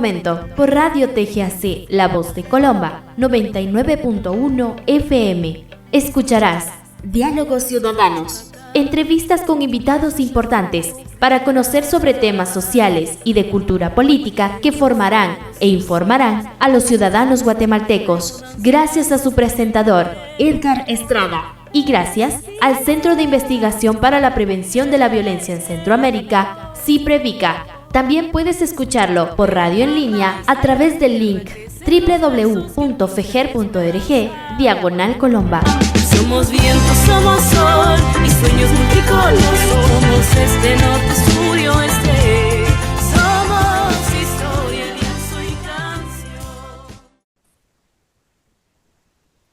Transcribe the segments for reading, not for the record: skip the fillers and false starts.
momento, por Radio TGAC, La Voz de Colomba, 99.1 FM, escucharás Diálogos Ciudadanos. Entrevistas con invitados importantes para conocer sobre temas sociales y de cultura política que formarán e informarán a los ciudadanos guatemaltecos. Gracias a su presentador, Edgar Estrada. Y gracias al Centro de Investigación para la Prevención de la Violencia en Centroamérica, CIPREVICA. También puedes escucharlo por radio en línea a través del link www.fejer.org/Colomba. Somos viento, somos sol y sueños multicolor. Somos este norte, sur y oeste. Somos historia, lienzo y canción.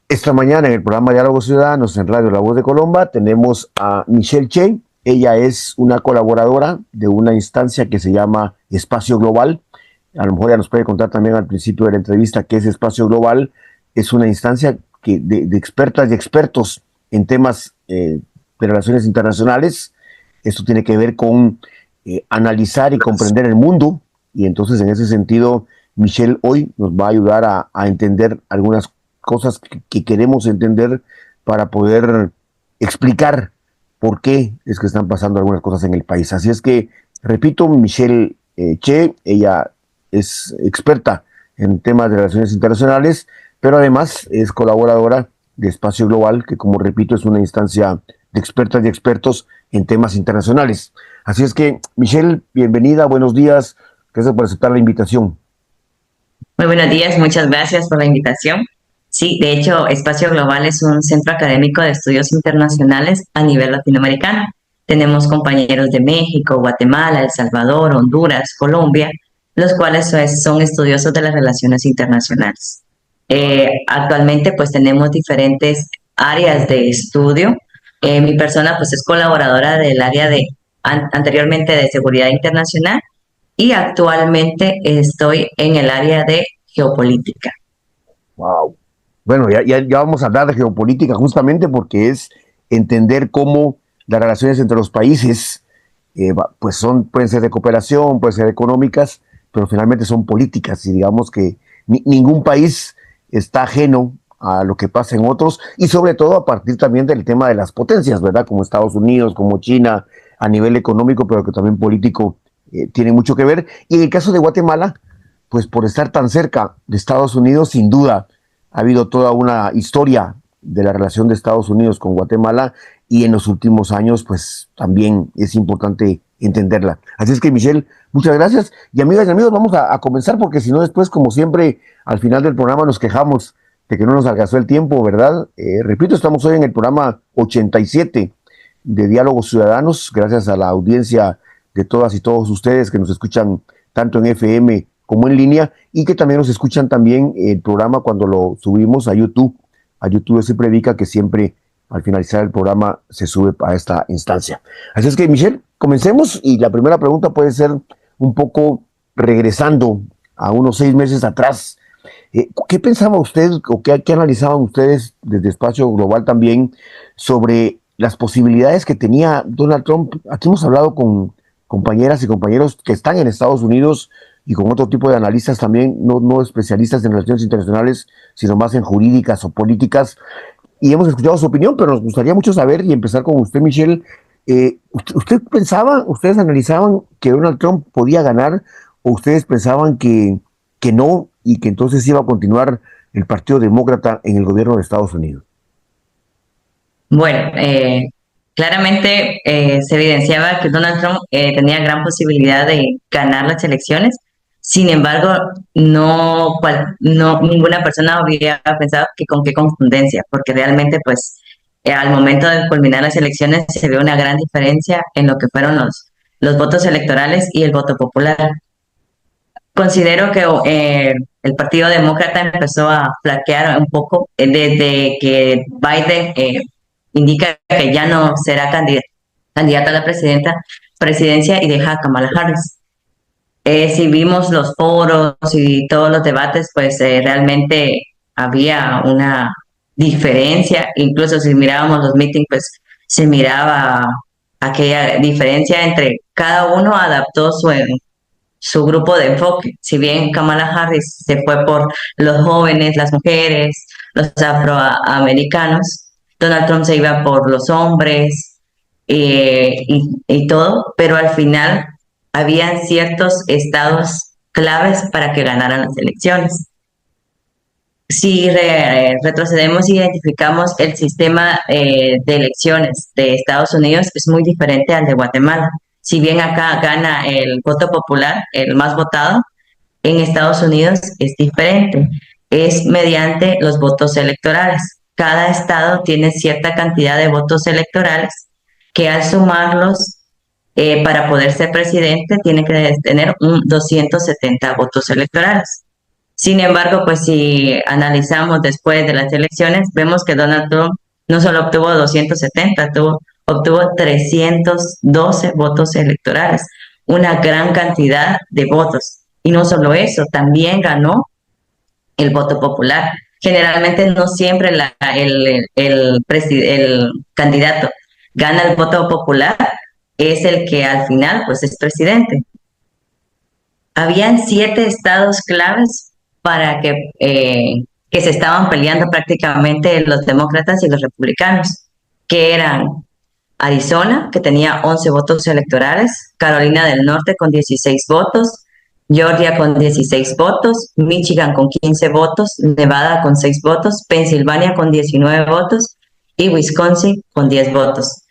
Esta mañana en el programa Diálogos Ciudadanos en Radio La Voz de Colomba tenemos a Michelle Che. Ella es una colaboradora de una instancia que se llama Espacio Global. A lo mejor ya nos puede contar también al principio de la entrevista qué es Espacio Global. Es una instancia de expertas y expertos en temas de relaciones internacionales. Esto tiene que ver con analizar y comprender el mundo, y entonces en ese sentido Michelle hoy nos va a ayudar a entender algunas cosas que queremos entender para poder explicar por qué es que están pasando algunas cosas en el país. Así es que, repito, Michelle Che, ella es experta en temas de relaciones internacionales, pero además es colaboradora de Espacio Global, que, como repito, es una instancia de expertas y expertos en temas internacionales. Así es que, Michelle, bienvenida, buenos días, gracias por aceptar la invitación. Muy buenos días, muchas gracias por la invitación. Sí, de hecho, Espacio Global es un centro académico de estudios internacionales a nivel latinoamericano. Tenemos compañeros de México, Guatemala, El Salvador, Honduras, Colombia, los cuales son estudiosos de las relaciones internacionales. Actualmente pues tenemos diferentes áreas de estudio. Mi persona pues es colaboradora del área anteriormente de seguridad internacional, y actualmente estoy en el área de geopolítica. Wow. Bueno, ya vamos a hablar de geopolítica justamente porque es entender cómo las relaciones entre los países pues pueden ser de cooperación, pueden ser económicas, pero finalmente son políticas, y digamos que ningún país está ajeno a lo que pasa en otros, y sobre todo a partir también del tema de las potencias, ¿verdad? Como Estados Unidos, como China, a nivel económico, pero que también político tiene mucho que ver. Y en el caso de Guatemala, pues por estar tan cerca de Estados Unidos, sin duda ha habido toda una historia de la relación de Estados Unidos con Guatemala, y en los últimos años pues también es importante entenderla. Así es que, Michelle, muchas gracias. Y amigas y amigos, vamos a comenzar, porque si no después, como siempre, al final del programa nos quejamos de que no nos alcanzó el tiempo, ¿verdad? Repito, estamos hoy en el programa 87 de Diálogos Ciudadanos, gracias a la audiencia de todas y todos ustedes que nos escuchan tanto en FM como en línea, y que también nos escuchan también el programa cuando lo subimos a YouTube. A YouTube se predica, que siempre al finalizar el programa se sube a esta instancia. Así es que, Michelle, comencemos, y la primera pregunta puede ser un poco regresando a unos 6 meses atrás. ¿Qué pensaba usted o qué analizaban ustedes desde Espacio Global también sobre las posibilidades que tenía Donald Trump? Aquí hemos hablado con compañeras y compañeros que están en Estados Unidos y con otro tipo de analistas también, no especialistas en relaciones internacionales, sino más en jurídicas o políticas, y hemos escuchado su opinión, pero nos gustaría mucho saber, y empezar con usted, Michelle. ¿Ustedes analizaban que Donald Trump podía ganar, o ustedes pensaban que no, y que entonces iba a continuar el Partido Demócrata en el gobierno de Estados Unidos? Bueno, claramente se evidenciaba que Donald Trump tenía gran posibilidad de ganar las elecciones. Sin embargo, ninguna persona había pensado que con qué contundencia, porque realmente pues al momento de culminar las elecciones se vio una gran diferencia en lo que fueron los votos electorales y el voto popular. Considero que el Partido Demócrata empezó a flaquear un poco desde que Biden indica que ya no será candidata a la presidencia y deja a Kamala Harris. Si vimos los foros y todos los debates, pues realmente había una diferencia. Incluso si mirábamos los meetings, pues se miraba aquella diferencia entre cada uno adaptó su grupo de enfoque. Si bien Kamala Harris se fue por los jóvenes, las mujeres, los afroamericanos, Donald Trump se iba por los hombres y todo, pero al final habían ciertos estados claves para que ganaran las elecciones. Si retrocedemos y identificamos el sistema de elecciones de Estados Unidos, es muy diferente al de Guatemala. Si bien acá gana el voto popular, el más votado, en Estados Unidos es diferente. Es mediante los votos electorales. Cada estado tiene cierta cantidad de votos electorales que al sumarlos para poder ser presidente tiene que tener 270 votos electorales. Sin embargo, pues si analizamos después de las elecciones, vemos que Donald Trump no solo obtuvo 270, obtuvo 312 votos electorales, una gran cantidad de votos. Y no solo eso, también ganó el voto popular. Generalmente no siempre el candidato gana el voto popular, es el que al final pues es presidente. Habían 7 estados claves para que se estaban peleando prácticamente los demócratas y los republicanos, que eran Arizona, que tenía 11 votos electorales, Carolina del Norte con 16 votos, Georgia con 16 votos, Michigan con 15 votos, Nevada con 6 votos, Pensilvania con 19 votos y Wisconsin con 10 votos.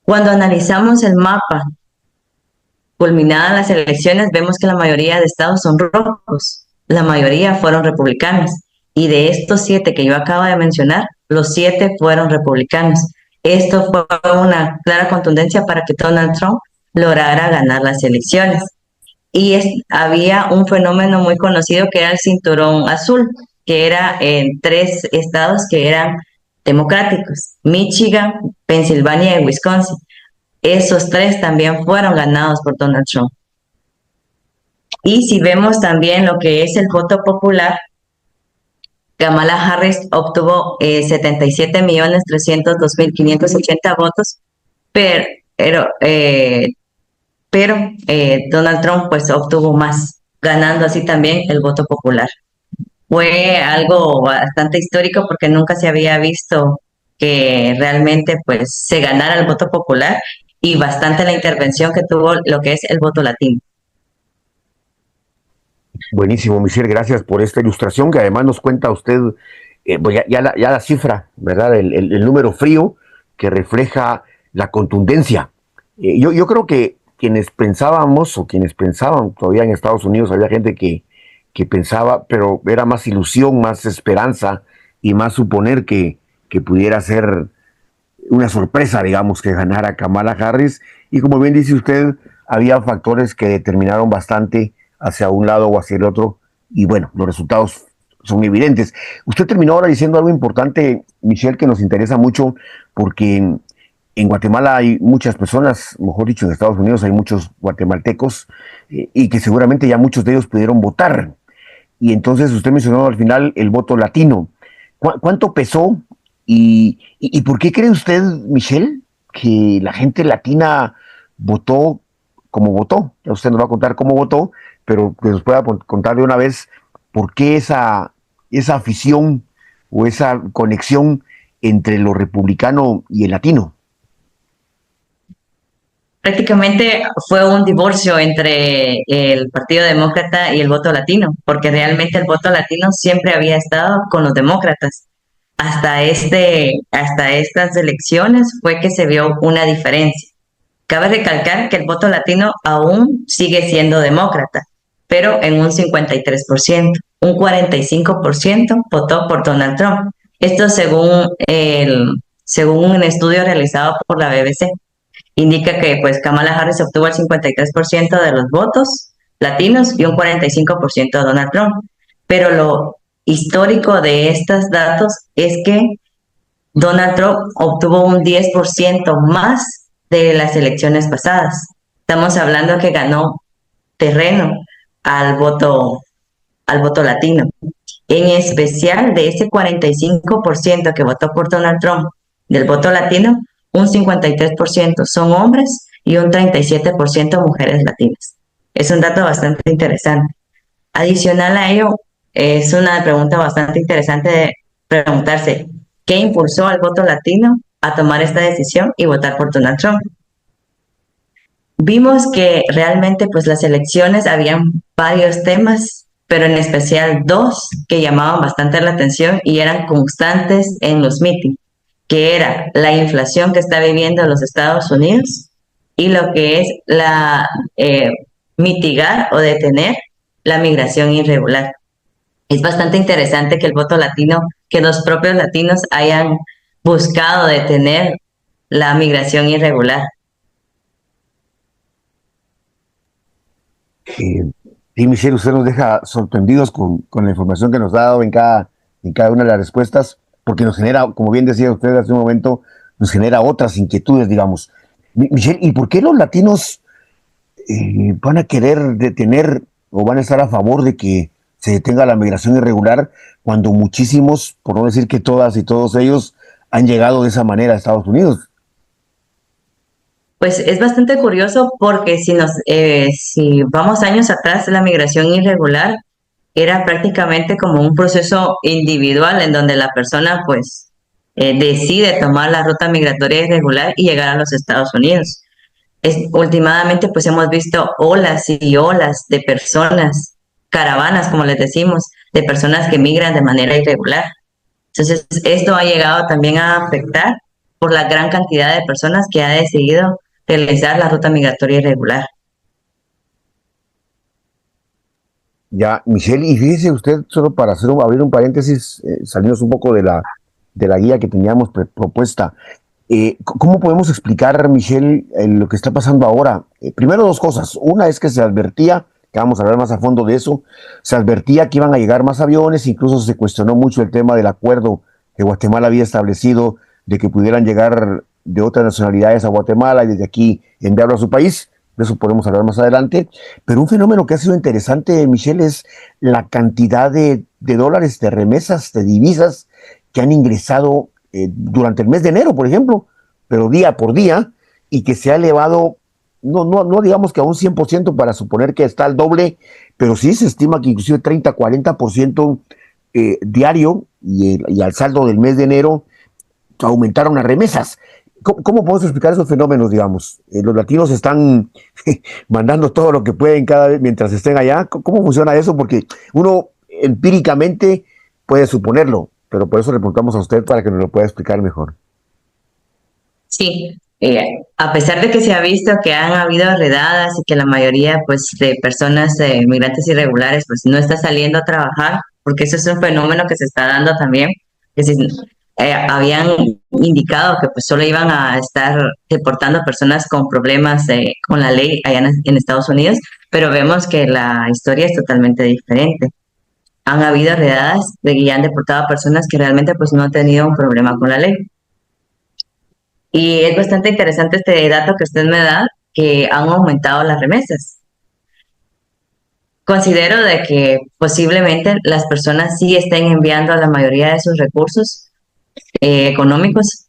Cuando analizamos el mapa, culminadas las elecciones, vemos que la mayoría de estados son rojos, la mayoría fueron republicanos, y de estos 7 que yo acabo de mencionar, los 7 fueron republicanos. Esto fue una clara contundencia para que Donald Trump lograra ganar las elecciones. Y había un fenómeno muy conocido que era el cinturón azul, que era en 3 estados que eran democráticos, Michigan, Pensilvania y Wisconsin. Esos 3 también fueron ganados por Donald Trump. Y si vemos también lo que es el voto popular, Kamala Harris obtuvo 77.302.580 votos, pero Donald Trump pues obtuvo más, ganando así también el voto popular. Fue algo bastante histórico porque nunca se había visto que realmente pues se ganara el voto popular, y bastante la intervención que tuvo lo que es el voto latino. Buenísimo, Michelle, gracias por esta ilustración que además nos cuenta usted pues ya la cifra, ¿verdad? El número frío que refleja la contundencia. Yo creo que quienes pensaban todavía en Estados Unidos, había gente que pensaba, pero era más ilusión, más esperanza y más suponer que pudiera ser una sorpresa, digamos, que ganara Kamala Harris. Y como bien dice usted, había factores que determinaron bastante hacia un lado o hacia el otro, y bueno, los resultados son evidentes. Usted terminó ahora diciendo algo importante, Michelle, que nos interesa mucho, porque en Guatemala hay muchas personas, mejor dicho, en Estados Unidos hay muchos guatemaltecos, y que seguramente ya muchos de ellos pudieron votar. Y entonces usted mencionó al final el voto latino. ¿Cuánto pesó? ¿Y por qué cree usted, Michelle, que la gente latina votó como votó? Ya usted nos va a contar cómo votó, pero que nos pueda contar de una vez por qué esa afición o esa conexión entre lo republicano y el latino. Prácticamente fue un divorcio entre el Partido Demócrata y el voto latino, porque realmente el voto latino siempre había estado con los demócratas. Hasta estas elecciones fue que se vio una diferencia. Cabe recalcar que el voto latino aún sigue siendo demócrata, pero en un 53%. Un 45% votó por Donald Trump. Esto según un estudio realizado por la BBC. Indica que pues Kamala Harris obtuvo el 53% de los votos latinos y un 45% de Donald Trump. Pero lo histórico de estos datos es que Donald Trump obtuvo un 10% más de las elecciones pasadas. Estamos hablando que ganó terreno al voto latino. En especial de ese 45% que votó por Donald Trump del voto latino, un 53% son hombres y un 37% mujeres latinas. Es un dato bastante interesante. Adicional a ello, es una pregunta bastante interesante de preguntarse, ¿qué impulsó al voto latino a tomar esta decisión y votar por Donald Trump? Vimos que realmente pues las elecciones habían varios temas, pero en especial dos que llamaban bastante la atención y eran constantes en los mítines, que era la inflación que está viviendo los Estados Unidos y lo que es la mitigar o detener la migración irregular. Es bastante interesante que el voto latino, que los propios latinos hayan buscado detener la migración irregular. Sí, Michelle, usted nos deja sorprendidos con la información que nos ha dado en cada una de las respuestas, porque nos genera, como bien decía usted hace un momento, nos genera otras inquietudes, digamos. Michelle, ¿y por qué los latinos van a querer detener o van a estar a favor de que se detenga la migración irregular cuando muchísimos, por no decir que todas y todos ellos, han llegado de esa manera a Estados Unidos? Pues es bastante curioso porque si vamos años atrás, la migración irregular era prácticamente como un proceso individual en donde la persona pues decide tomar la ruta migratoria irregular y llegar a los Estados Unidos. Últimamente pues hemos visto olas y olas de personas, caravanas como les decimos, de personas que migran de manera irregular. Entonces esto ha llegado también a afectar por la gran cantidad de personas que ha decidido realizar la ruta migratoria irregular. Ya, Michelle, y fíjese usted, solo para abrir un paréntesis, salirnos un poco de la guía que teníamos propuesta. ¿Cómo podemos explicar, Michelle, lo que está pasando ahora? Primero, dos cosas. Una es que se advertía, que vamos a hablar más a fondo de eso, se advertía que iban a llegar más aviones, incluso se cuestionó mucho el tema del acuerdo que Guatemala había establecido de que pudieran llegar de otras nacionalidades a Guatemala y desde aquí enviarlo a su país. De eso podemos hablar más adelante. Pero un fenómeno que ha sido interesante, Michelle, es la cantidad de dólares, de remesas, de divisas que han ingresado durante el mes de enero, por ejemplo, pero día por día, y que se ha elevado, no digamos que a un 100% para suponer que está al doble, pero sí se estima que inclusive 30-40% diario, y al saldo del mes de enero aumentaron las remesas. ¿Cómo podemos explicar esos fenómenos, digamos? Los latinos están mandando todo lo que pueden cada vez mientras estén allá. ¿Cómo funciona eso? Porque uno empíricamente puede suponerlo, pero por eso le preguntamos a usted para que nos lo pueda explicar mejor. Sí, a pesar de que se ha visto que han habido redadas y que la mayoría pues de personas migrantes irregulares pues no está saliendo a trabajar, porque eso es un fenómeno que se está dando también, que habían indicado que pues solo iban a estar deportando personas con problemas con la ley allá en Estados Unidos, pero vemos que la historia es totalmente diferente. Han habido redadas y han deportado a personas que realmente pues no han tenido un problema con la ley. Y es bastante interesante este dato que usted me da, que han aumentado las remesas. Considero de que posiblemente las personas sí estén enviando la mayoría de sus recursos económicos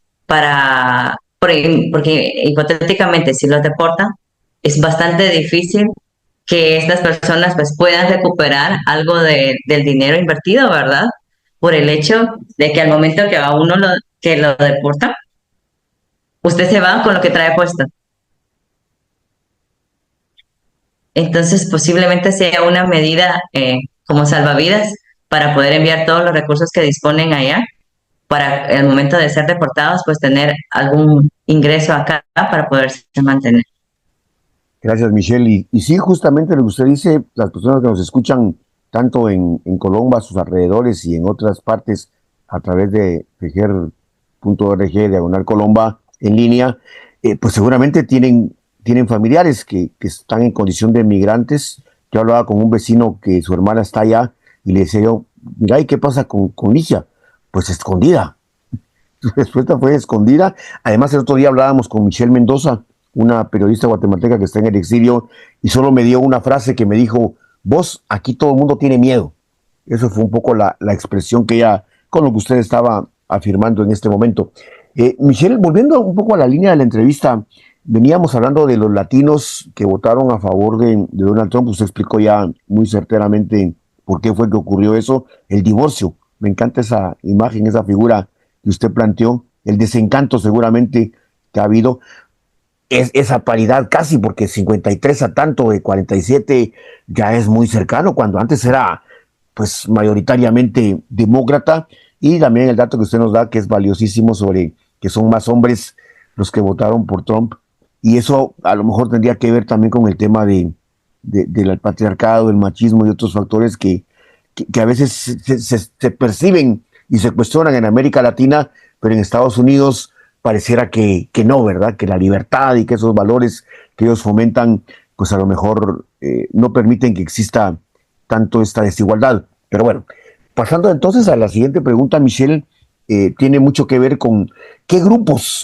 porque hipotéticamente si los deportan, es bastante difícil que estas personas pues puedan recuperar algo del dinero invertido, ¿verdad? Por el hecho de que al momento que a uno que lo deportan, usted se va con lo que trae puesto. Entonces, posiblemente sea una medida como salvavidas para poder enviar todos los recursos que disponen allá, para el momento de ser deportados, pues tener algún ingreso acá para poderse mantener. Gracias, Michelle. Y sí, justamente lo que usted dice, las personas que nos escuchan tanto en Colombia, sus alrededores y en otras partes a través de fejer.org/Colomba en línea, pues seguramente tienen familiares que están en condición de migrantes. Yo hablaba con un vecino que su hermana está allá y le decía yo, mira, ¿y qué pasa con Licia? Pues escondida. Su respuesta fue escondida. Además, el otro día hablábamos con Michelle Mendoza, una periodista guatemalteca que está en el exilio, y solo me dio una frase que me dijo, vos, aquí todo el mundo tiene miedo. Eso fue un poco la expresión que ella, con lo que usted estaba afirmando en este momento. Michelle, volviendo un poco a la línea de la entrevista, veníamos hablando de los latinos que votaron a favor de Donald Trump. Usted explicó ya muy certeramente por qué fue que ocurrió eso. El divorcio, me encanta esa imagen, esa figura que usted planteó, el desencanto seguramente que ha habido, es esa paridad casi, porque 53 a tanto de 47 ya es muy cercano, cuando antes era pues mayoritariamente demócrata. Y también el dato que usted nos da, que es valiosísimo, sobre que son más hombres los que votaron por Trump, y eso a lo mejor tendría que ver también con el tema del patriarcado, el machismo y otros factores que a veces se perciben y se cuestionan en América Latina, pero en Estados Unidos pareciera que no, ¿verdad? Que la libertad y que esos valores que ellos fomentan, pues a lo mejor no permiten que exista tanto esta desigualdad. Pero bueno, pasando entonces a la siguiente pregunta, Michelle, tiene mucho que ver con qué grupos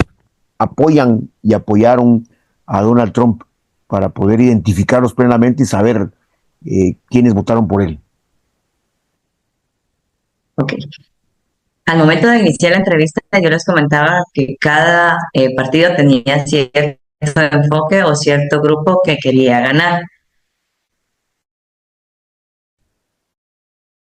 apoyan y apoyaron a Donald Trump, para poder identificarlos plenamente y saber quiénes votaron por él. Ok. Al momento de iniciar la entrevista, yo les comentaba que cada partido tenía cierto enfoque o cierto grupo que quería ganar.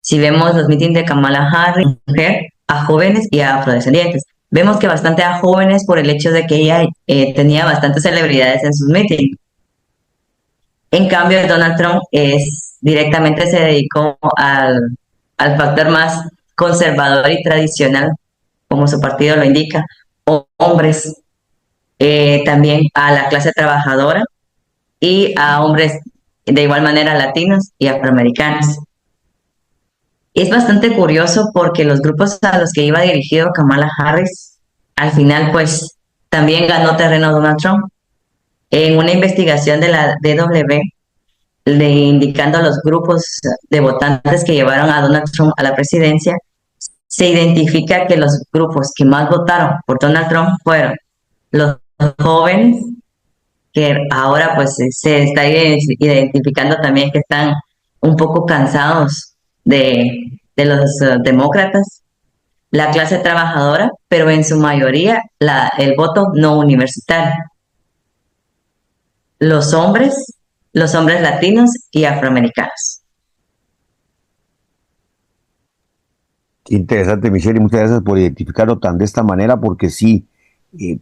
Si vemos los mítines de Kamala Harris, mujer, a jóvenes y a afrodescendientes, vemos que bastante a jóvenes por el hecho de que ella tenía bastantes celebridades en sus mítines. En cambio, Donald Trump directamente se dedicó al factor más conservador y tradicional, como su partido lo indica, hombres, también a la clase trabajadora y a hombres de igual manera latinos y afroamericanos. Es bastante curioso porque los grupos a los que iba dirigido Kamala Harris, al final pues también ganó terreno Donald Trump. En una investigación de la DW, indicando los grupos de votantes que llevaron a Donald Trump a la presidencia, se identifica que los grupos que más votaron por Donald Trump fueron los jóvenes, que ahora pues se está identificando también que están un poco cansados de los demócratas, la clase trabajadora, pero en su mayoría el voto no universitario, los hombres latinos y afroamericanos. Qué interesante, Michelle, y muchas gracias por identificarlo tan de esta manera, porque sí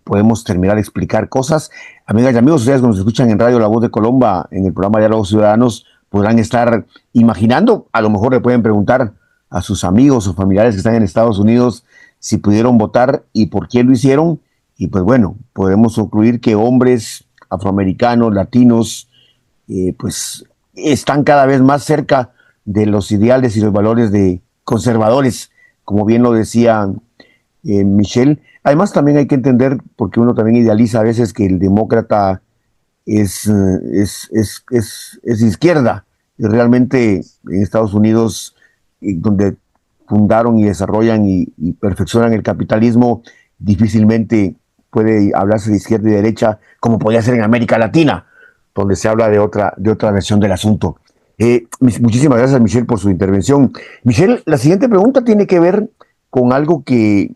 podemos terminar de explicar cosas. Amigas y amigos, ustedes que nos escuchan en Radio La Voz de Colombia, en el programa Diálogos Ciudadanos, podrán estar imaginando, a lo mejor le pueden preguntar a sus amigos o familiares que están en Estados Unidos si pudieron votar y por qué lo hicieron. Y pues bueno, podemos concluir que hombres afroamericanos, latinos, pues están cada vez más cerca de los ideales y los valores de conservadores, como bien lo decía Michelle. Además, también hay que entender, porque uno también idealiza a veces, que el demócrata es izquierda, y realmente en Estados Unidos, donde fundaron y desarrollan y perfeccionan el capitalismo, difícilmente puede hablarse de izquierda y derecha como podría ser en América Latina, donde se habla de otra versión del asunto. Muchísimas gracias, Michelle, por su intervención. Michelle, la siguiente pregunta tiene que ver con algo que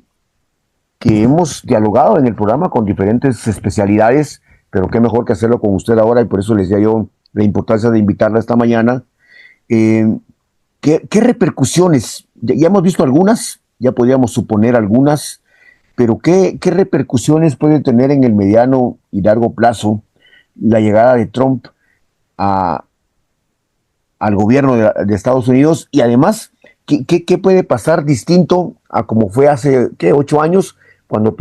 hemos dialogado en el programa con diferentes especialidades, pero qué mejor que hacerlo con usted ahora, y por eso les decía yo la importancia de invitarla esta mañana. ¿Qué repercusiones? Ya hemos visto algunas, ya podríamos suponer algunas, pero ¿qué repercusiones puede tener en el mediano y largo plazo la llegada de Trump al gobierno de Estados Unidos? Y además, ¿qué puede pasar distinto a como fue hace 8 años, cuando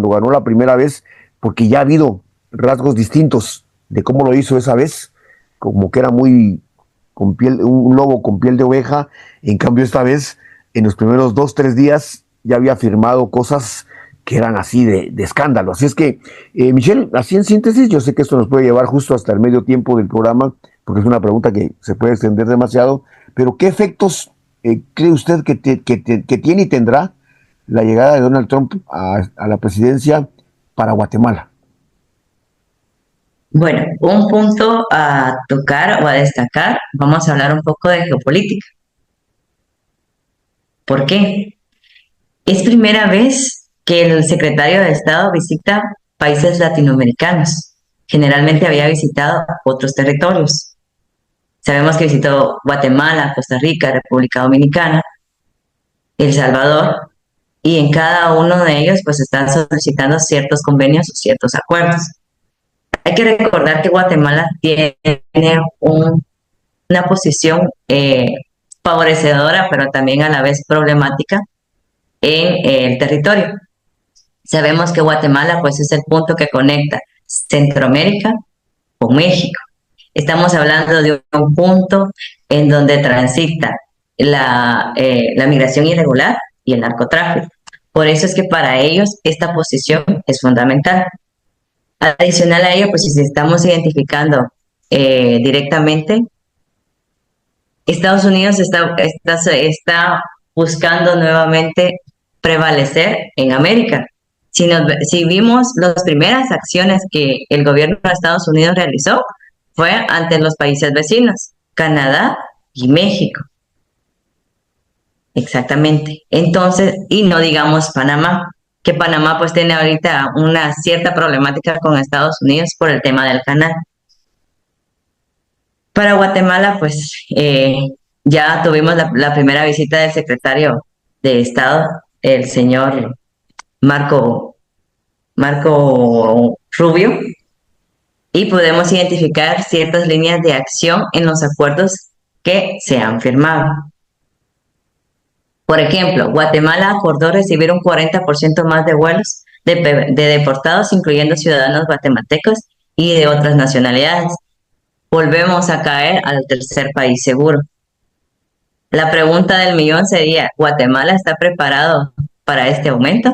ganó la primera vez? Porque ya ha habido rasgos distintos de cómo lo hizo esa vez, como que era muy un lobo con piel de oveja. En cambio, esta vez, en los primeros 2-3 días, ya había firmado cosas que eran así de escándalo. Así es que, Michelle, así en síntesis, yo sé que esto nos puede llevar justo hasta el medio tiempo del programa, porque es una pregunta que se puede extender demasiado, pero ¿qué efectos cree usted que tiene y tendrá la llegada de Donald Trump a la presidencia para Guatemala? Bueno, un punto a tocar o a destacar, vamos a hablar un poco de geopolítica. ¿Por qué? Es primera vez que el secretario de Estado visita países latinoamericanos. Generalmente había visitado otros territorios. Sabemos que visitó Guatemala, Costa Rica, República Dominicana, El Salvador, y en cada uno de ellos pues están solicitando ciertos convenios o ciertos acuerdos. Hay que recordar que Guatemala tiene una posición favorecedora, pero también a la vez problemática en el territorio. Sabemos que Guatemala pues es el punto que conecta Centroamérica con México. Estamos hablando de un punto en donde transita la migración irregular y el narcotráfico. Por eso es que para ellos esta posición es fundamental. Adicional a ello, pues si estamos identificando directamente, Estados Unidos está buscando nuevamente prevalecer en América. Si vimos las primeras acciones que el gobierno de Estados Unidos realizó, fue ante los países vecinos, Canadá y México. Exactamente. Entonces, y no digamos Panamá, que Panamá pues tiene ahorita una cierta problemática con Estados Unidos por el tema del canal. Para Guatemala, pues ya tuvimos la primera visita del secretario de Estado, el señor Marco Rubio, y podemos identificar ciertas líneas de acción en los acuerdos que se han firmado. Por ejemplo, Guatemala acordó recibir un 40% más de vuelos de deportados, incluyendo ciudadanos guatemaltecos y de otras nacionalidades. Volvemos a caer al tercer país seguro. La pregunta del millón sería, ¿Guatemala está preparado para este aumento?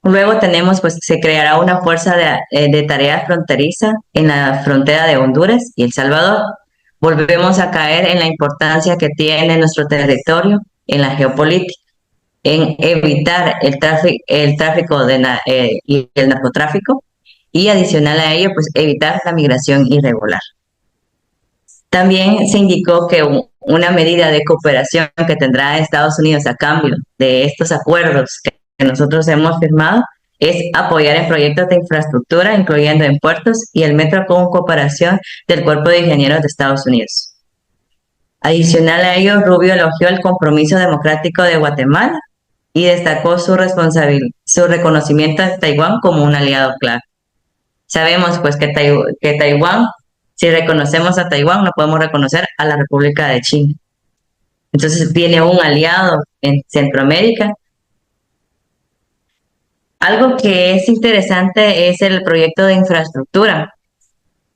Luego tenemos, pues, se creará una fuerza de tarea fronteriza en la frontera de Honduras y El Salvador. Volvemos a caer en la importancia que tiene nuestro territorio en la geopolítica, en evitar el tráfico y el narcotráfico, y adicional a ello, pues evitar la migración irregular. También se indicó que una medida de cooperación que tendrá Estados Unidos a cambio de estos acuerdos que nosotros hemos firmado es apoyar en proyectos de infraestructura, incluyendo en puertos y el metro con cooperación del Cuerpo de Ingenieros de Estados Unidos. Adicional a ello, Rubio elogió el compromiso democrático de Guatemala y destacó su reconocimiento a Taiwán como un aliado clave. Sabemos pues que Taiwán, si reconocemos a Taiwán, no podemos reconocer a la República de China. Entonces tiene un aliado en Centroamérica. Algo que es interesante es el proyecto de infraestructura.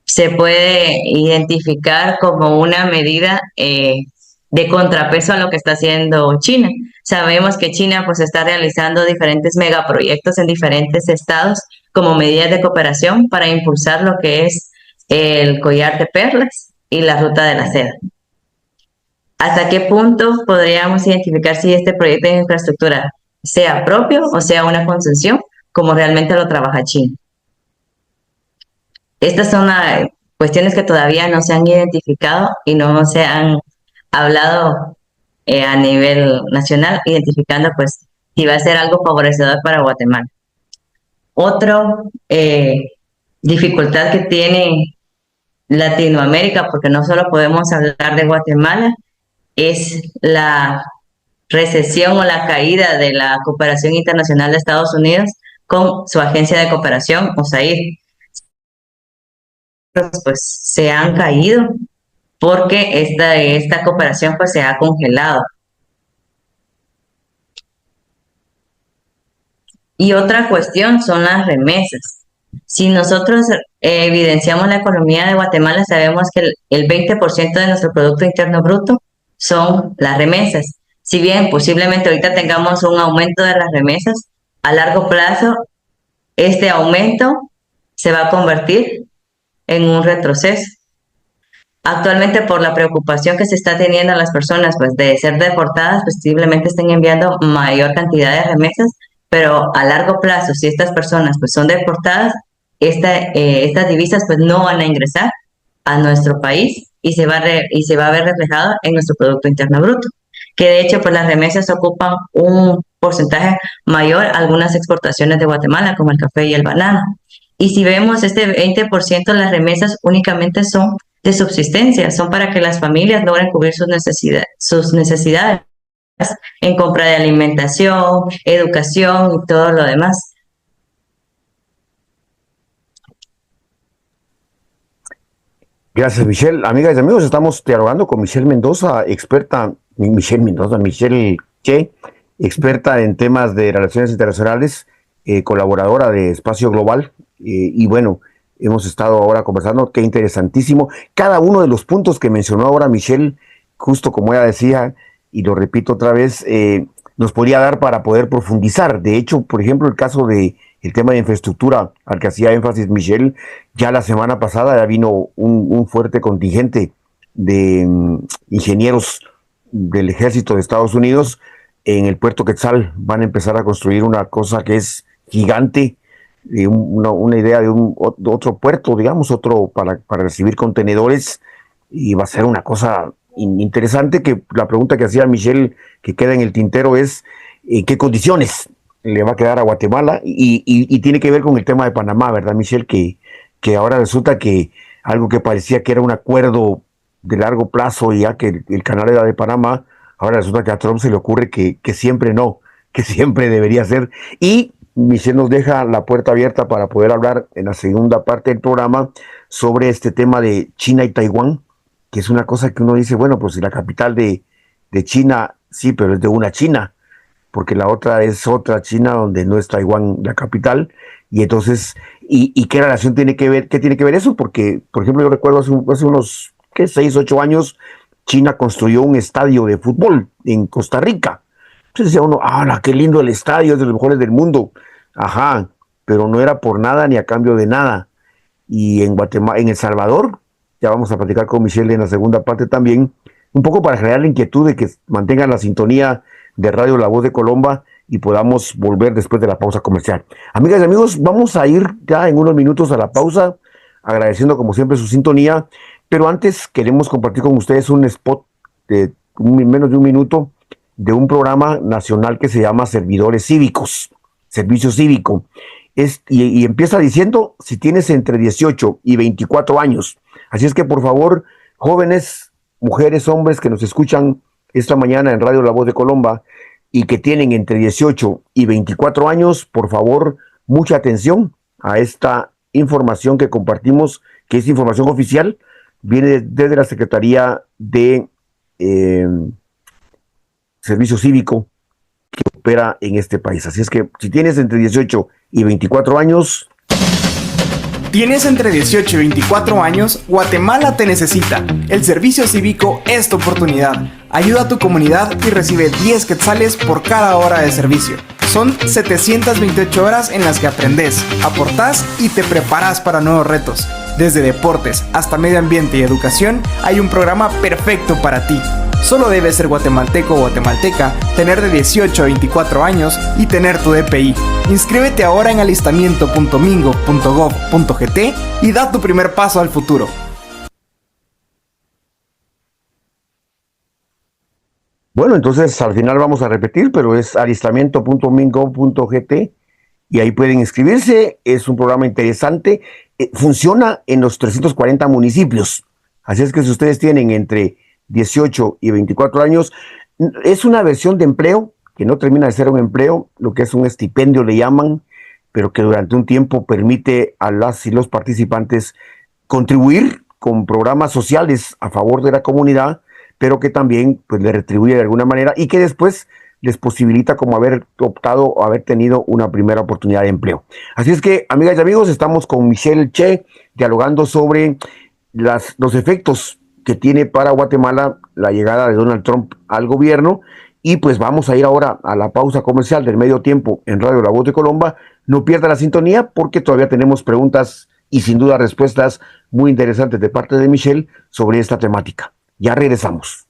Se puede identificar como una medida de contrapeso a lo que está haciendo China. Sabemos que China pues está realizando diferentes megaproyectos en diferentes estados como medidas de cooperación para impulsar lo que es el collar de perlas y la ruta de la seda. ¿Hasta qué punto podríamos identificar si este proyecto de infraestructura sea propio o sea una concesión, como realmente lo trabaja China? Estas son cuestiones que todavía no se han identificado y no se han hablado a nivel nacional, identificando pues si va a ser algo favorecedor para Guatemala. Otra dificultad que tiene Latinoamérica, porque no solo podemos hablar de Guatemala, es la recesión o la caída de la cooperación internacional de Estados Unidos con su agencia de cooperación, USAID. Pues se han caído porque esta cooperación pues se ha congelado. Y otra cuestión son las remesas. Si nosotros evidenciamos la economía de Guatemala, sabemos que el 20% de nuestro Producto Interno Bruto son las remesas. Si bien posiblemente ahorita tengamos un aumento de las remesas, a largo plazo este aumento se va a convertir en un retroceso. Actualmente, por la preocupación que se está teniendo a las personas pues de ser deportadas, pues posiblemente estén enviando mayor cantidad de remesas, pero a largo plazo, si estas personas pues son deportadas, estas divisas pues no van a ingresar a nuestro país y se va a ver reflejado en nuestro Producto Interno Bruto, que de hecho pues las remesas ocupan un porcentaje mayor algunas exportaciones de Guatemala, como el café y el banano. Y si vemos este 20%, las remesas únicamente son de subsistencia, son para que las familias logren cubrir sus necesidades en compra de alimentación, educación y todo lo demás. Gracias, Michelle. Amigas y amigos, estamos dialogando con Michelle Mendoza, Michelle Che, experta en temas de relaciones internacionales, colaboradora de Espacio Global. Y bueno, hemos estado ahora conversando, qué interesantísimo. Cada uno de los puntos que mencionó ahora Michelle, justo como ella decía, y lo repito otra vez, nos podría dar para poder profundizar. De hecho, por ejemplo, el caso de el tema de infraestructura al que hacía énfasis Michelle, ya la semana pasada ya vino un fuerte contingente de ingenieros del ejército de Estados Unidos en el puerto Quetzal. Van a empezar a construir una cosa que es gigante, una idea de otro puerto, digamos, otro para recibir contenedores, y va a ser una cosa interesante. Que la pregunta que hacía Michelle, que queda en el tintero, es ¿en qué condiciones le va a quedar a Guatemala? Y tiene que ver con el tema de Panamá, ¿verdad, Michelle? Que ahora resulta que algo que parecía que era un acuerdo de largo plazo, ya que el canal era de Panamá, ahora resulta que a Trump se le ocurre que siempre no, que siempre debería ser. Y Michelle nos deja la puerta abierta para poder hablar en la segunda parte del programa sobre este tema de China y Taiwán, que es una cosa que uno dice, bueno, pues si la capital de China, sí, pero es de una China, porque la otra es otra China donde no es Taiwán la capital. Y entonces, ¿y qué relación tiene que ver, qué tiene que ver eso? Porque, por ejemplo, yo recuerdo hace unos, 6, 8 años, China construyó un estadio de fútbol en Costa Rica. Entonces decía uno, qué lindo el estadio, es de los mejores del mundo. Ajá, pero no era por nada ni a cambio de nada. Y en Guatemala, en El Salvador, ya vamos a platicar con Michelle en la segunda parte también, un poco para generar la inquietud de que mantengan la sintonía de Radio La Voz de Colomba y podamos volver después de la pausa comercial. Amigas y amigos, vamos a ir ya en unos minutos a la pausa, agradeciendo como siempre su sintonía, pero antes queremos compartir con ustedes un spot de menos de un minuto de un programa nacional que se llama Servidores Cívicos, Servicio Cívico. Y empieza diciendo, si tienes entre 18 y 24 años. Así es que, por favor, jóvenes, mujeres, hombres que nos escuchan esta mañana en Radio La Voz de Colomba y que tienen entre 18 y 24 años, por favor, mucha atención a esta información que compartimos, que es información oficial, viene desde la Secretaría de Servicio Cívico que opera en este país. Así es que si tienes entre 18 y 24 años... ¿Tienes entre 18 y 24 años? Guatemala te necesita. El servicio cívico es tu oportunidad. Ayuda a tu comunidad y recibe 10 quetzales por cada hora de servicio. Son 728 horas en las que aprendes, aportás y te preparas para nuevos retos. Desde deportes hasta medio ambiente y educación, hay un programa perfecto para ti. Solo debes ser guatemalteco o guatemalteca, tener de 18 a 24 años y tener tu DPI. Inscríbete ahora en alistamiento.mingo.gov.gt y da tu primer paso al futuro. Bueno, entonces al final vamos a repetir, pero es alistamiento.mingo.gt y ahí pueden inscribirse. Es un programa interesante. Funciona en los 340 municipios. Así es que si ustedes tienen entre 18 y 24 años, es una versión de empleo que no termina de ser un empleo, lo que es un estipendio le llaman, pero que durante un tiempo permite a las y los participantes contribuir con programas sociales a favor de la comunidad, pero que también pues le retribuye de alguna manera y que después les posibilita como haber optado o haber tenido una primera oportunidad de empleo. Así es que, amigas y amigos, estamos con Michelle Che dialogando sobre los efectos que tiene para Guatemala la llegada de Donald Trump al gobierno. Y pues vamos a ir ahora a la pausa comercial del medio tiempo en Radio La Voz de Colomba. No pierda la sintonía porque todavía tenemos preguntas y sin duda respuestas muy interesantes de parte de Michelle sobre esta temática. Ya regresamos.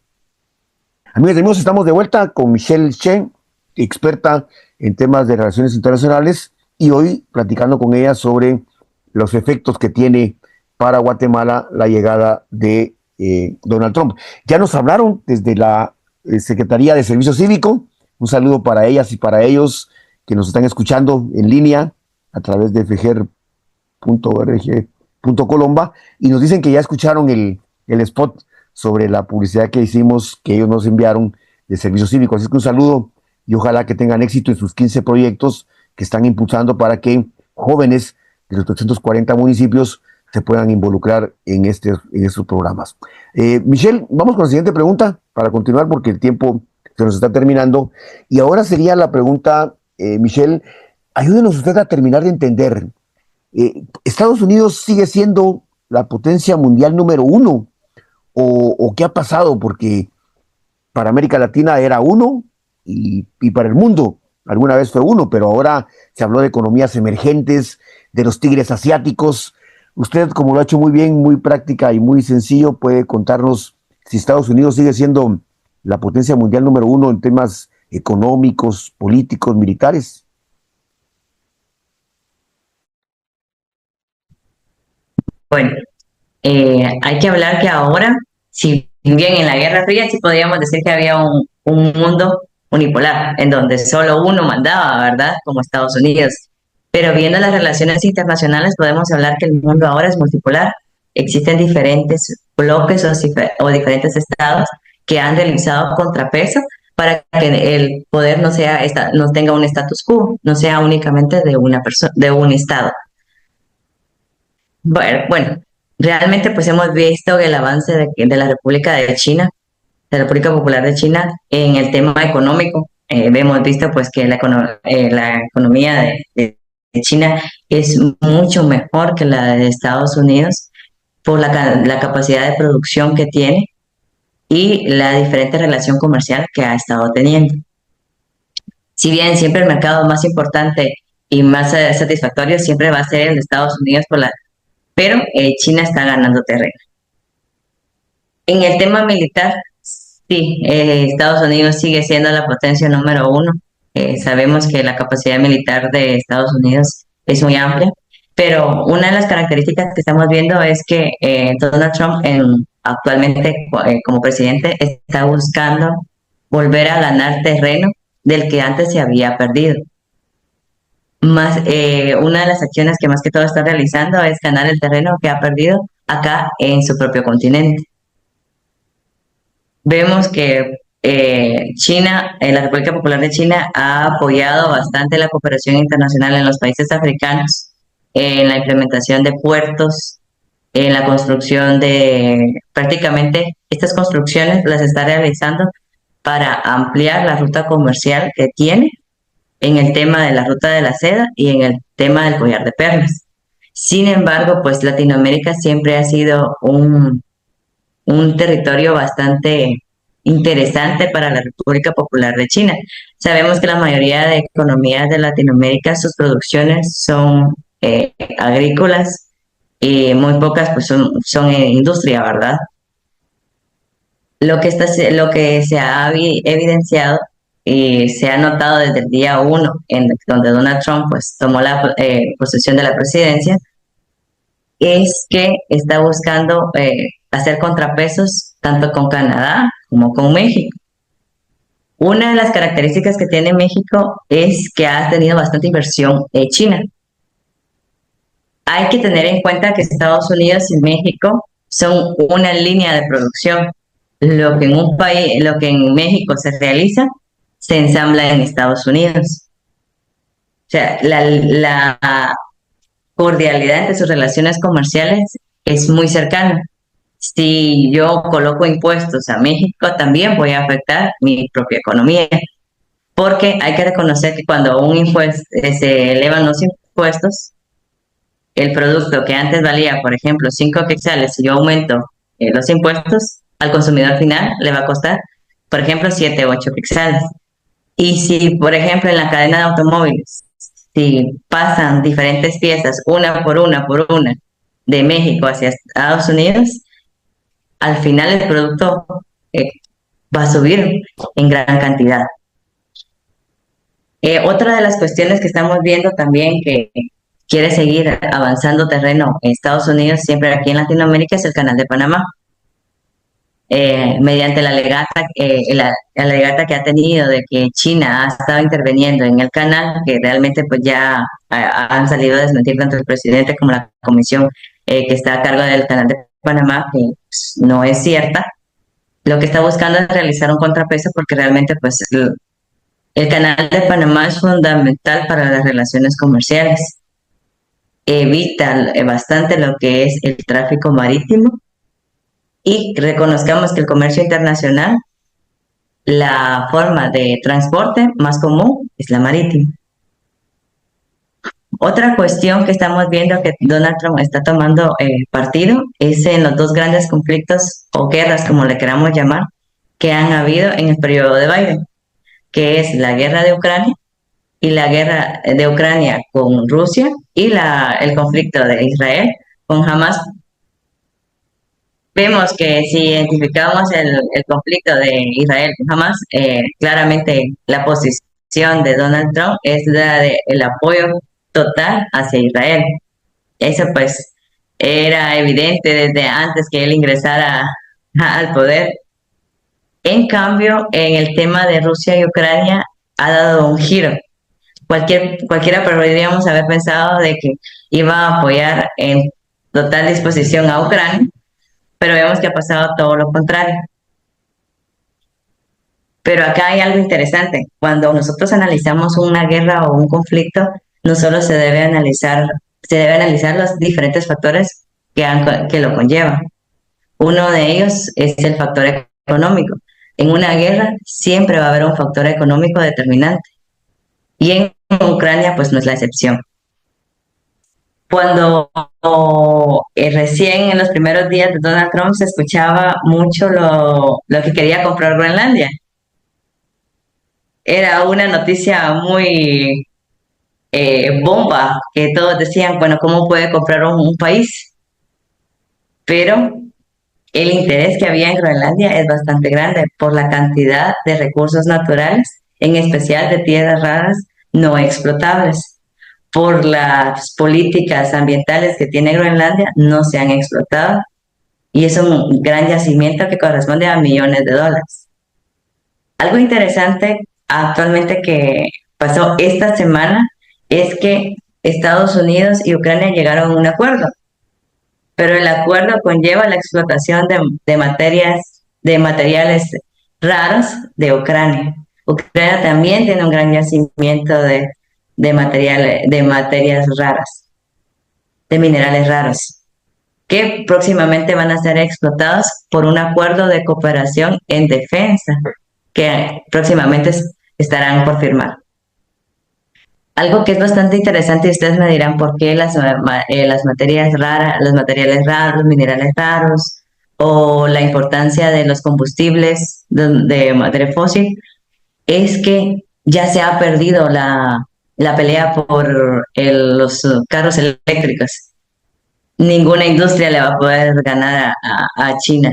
Amigos y amigos, estamos de vuelta con Michelle Che, experta en temas de relaciones internacionales, y hoy platicando con ella sobre los efectos que tiene para Guatemala la llegada de Donald Trump. Ya nos hablaron desde la Secretaría de Servicio Cívico Un saludo para ellas y para ellos que nos están escuchando en línea a través de fejer.org.colomba y nos dicen que ya escucharon el spot sobre la publicidad que hicimos, que ellos nos enviaron de Servicio Cívico. Así que un saludo y ojalá que tengan éxito en sus 15 proyectos que están impulsando para que jóvenes de los 340 municipios se puedan involucrar en estos programas. Michelle, vamos con la siguiente pregunta para continuar porque el tiempo se nos está terminando. Y ahora sería la pregunta, Michelle, ayúdenos usted a terminar de entender. ¿Estados Unidos sigue siendo la potencia mundial número 1? ¿O qué ha pasado? Porque para América Latina era 1 y para el mundo alguna vez fue 1, pero ahora se habló de economías emergentes, de los tigres asiáticos. Usted, como lo ha hecho muy bien, muy práctica y muy sencillo, puede contarnos si Estados Unidos sigue siendo la potencia mundial número 1 en temas económicos, políticos, militares. Bueno, hay que hablar que ahora, si bien en la Guerra Fría sí podríamos decir que había un mundo unipolar, en donde solo uno mandaba, ¿verdad? Como Estados Unidos. Pero viendo las relaciones internacionales podemos hablar que el mundo ahora es multipolar. Existen diferentes bloques o diferentes estados que han realizado contrapeso para que el poder no tenga un status quo, no sea únicamente de una persona, de un estado. Bueno, realmente pues hemos visto el avance de la República de China, de la República Popular de China en el tema económico. Hemos visto pues que la economía de China es mucho mejor que la de Estados Unidos por la capacidad de producción que tiene y la diferente relación comercial que ha estado teniendo. Si bien siempre el mercado más importante y más satisfactorio siempre va a ser el de Estados Unidos, pero China está ganando terreno. En el tema militar, sí, Estados Unidos sigue siendo la potencia número 1. Sabemos que la capacidad militar de Estados Unidos es muy amplia, pero una de las características que estamos viendo es que Donald Trump actualmente como presidente está buscando volver a ganar terreno del que antes se había perdido. Una de las acciones que más que todo está realizando es ganar el terreno que ha perdido acá en su propio continente. Vemos que la República Popular de China ha apoyado bastante la cooperación internacional en los países africanos, en la implementación de puertos, en la construcción prácticamente estas construcciones las está realizando para ampliar la ruta comercial que tiene en el tema de la ruta de la seda y en el tema del collar de perlas. Sin embargo, pues Latinoamérica siempre ha sido un territorio bastante interesante para la República Popular de China. Sabemos que la mayoría de economías de Latinoamérica, sus producciones son agrícolas y muy pocas pues son industria, ¿verdad? Lo que se ha evidenciado y se ha notado desde el día 1, donde Donald Trump pues tomó la posesión de la presidencia, es que está buscando hacer contrapesos tanto con Canadá como con México. Una de las características que tiene México es que ha tenido bastante inversión China. Hay que tener en cuenta que Estados Unidos y México son una línea de producción. Lo que en México se realiza, se ensambla en Estados Unidos. O sea, la cordialidad entre sus relaciones comerciales es muy cercana. Si yo coloco impuestos a México, también voy a afectar mi propia economía, porque hay que reconocer que cuando se elevan los impuestos, el producto que antes valía, por ejemplo, 5 quetzales, si yo aumento los impuestos, al consumidor final le va a costar, por ejemplo, 7 o 8 quetzales. Y si, por ejemplo, en la cadena de automóviles, si pasan diferentes piezas, una, de México hacia Estados Unidos, al final el producto va a subir en gran cantidad. Otra de las cuestiones que estamos viendo también que quiere seguir avanzando terreno en Estados Unidos, siempre aquí en Latinoamérica, es el Canal de Panamá. mediante la alegata que ha tenido de que China ha estado interviniendo en el canal, que realmente pues ya han salido a desmentir tanto el presidente como la comisión que está a cargo del canal de Panamá, que pues, no es cierta. Lo que está buscando es realizar un contrapeso porque realmente pues el canal de Panamá es fundamental para las relaciones comerciales. Evita bastante lo que es el tráfico marítimo y reconozcamos que el comercio internacional, la forma de transporte más común es la marítima. Otra cuestión que estamos viendo que Donald Trump está tomando partido es en los dos grandes conflictos o guerras, como le queramos llamar, que han habido en el periodo de Biden, que es la guerra de Ucrania y la guerra de Ucrania con Rusia y el conflicto de Israel con Hamas. Vemos que si identificamos el conflicto de Israel con Hamas, claramente la posición de Donald Trump es la del apoyo total hacia Israel. Eso pues era evidente desde antes que él ingresara al poder. En cambio, en el tema de Rusia y Ucrania ha dado un giro. Cualquiera podríamos haber pensado de que iba a apoyar en total disposición a Ucrania, pero vemos que ha pasado todo lo contrario. Pero acá hay algo interesante. Cuando nosotros analizamos una guerra o un conflicto, no solo se debe analizar los diferentes factores que lo conllevan. Uno de ellos es el factor económico. En una guerra siempre va a haber un factor económico determinante. Y en Ucrania, pues no es la excepción. Cuando recién en los primeros días de Donald Trump se escuchaba mucho lo que quería comprar Groenlandia. Era una noticia muy bomba, que todos decían, bueno, ¿cómo puede comprar un país? Pero el interés que había en Groenlandia es bastante grande por la cantidad de recursos naturales, en especial de tierras raras no explotables. Por las políticas ambientales que tiene Groenlandia, no se han explotado y es un gran yacimiento que corresponde a millones de dólares. Algo interesante actualmente que pasó esta semana es que Estados Unidos y Ucrania llegaron a un acuerdo, pero el acuerdo conlleva la explotación de materiales raros de Ucrania. Ucrania también tiene un gran yacimiento de materias raras, de minerales raros, que próximamente van a ser explotados por un acuerdo de cooperación en defensa, que próximamente estarán por firmar. Algo que es bastante interesante, y ustedes me dirán por qué las materias raras, los materiales raros, los minerales raros, o la importancia de los combustibles de materia fósil, es que ya se ha perdido la pelea por los carros eléctricos. Ninguna industria le va a poder ganar a China.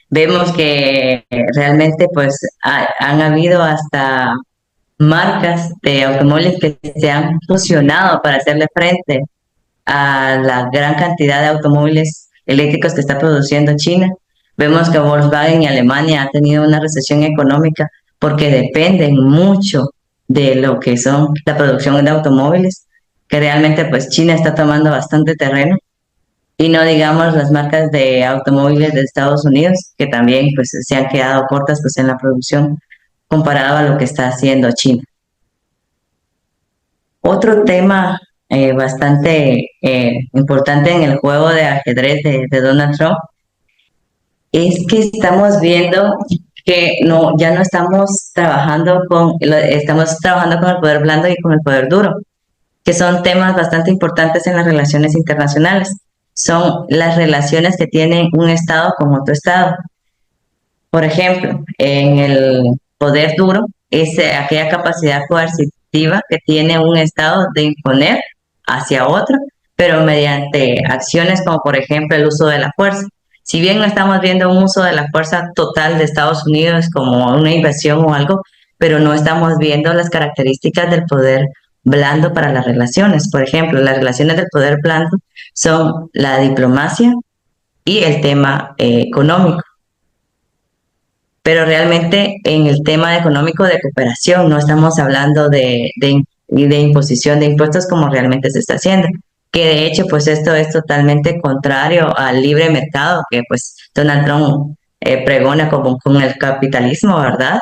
Vemos que realmente pues han habido hasta marcas de automóviles que se han fusionado para hacerle frente a la gran cantidad de automóviles eléctricos que está produciendo China. Vemos que Volkswagen y Alemania han tenido una recesión económica porque dependen mucho de lo que son la producción de automóviles, que realmente pues China está tomando bastante terreno, y no digamos las marcas de automóviles de Estados Unidos, que también pues se han quedado cortas pues en la producción comparado a lo que está haciendo China. Otro tema bastante importante en el juego de ajedrez de Donald Trump es que estamos viendo que ya no estamos trabajando estamos trabajando con el poder blando y con el poder duro, que son temas bastante importantes en las relaciones internacionales. Son las relaciones que tiene un Estado con otro Estado. Por ejemplo, en el poder duro es aquella capacidad coercitiva que tiene un Estado de imponer hacia otro, pero mediante acciones como por ejemplo el uso de la fuerza. Si bien no estamos viendo un uso de la fuerza total de Estados Unidos como una invasión o algo, pero no estamos viendo las características del poder blando para las relaciones. Por ejemplo, las relaciones del poder blando son la diplomacia y el tema económico. pero realmente en el tema económico de cooperación no estamos hablando de imposición de impuestos como realmente se está haciendo, que de hecho pues esto es totalmente contrario al libre mercado que pues Donald Trump pregona con el capitalismo, ¿verdad?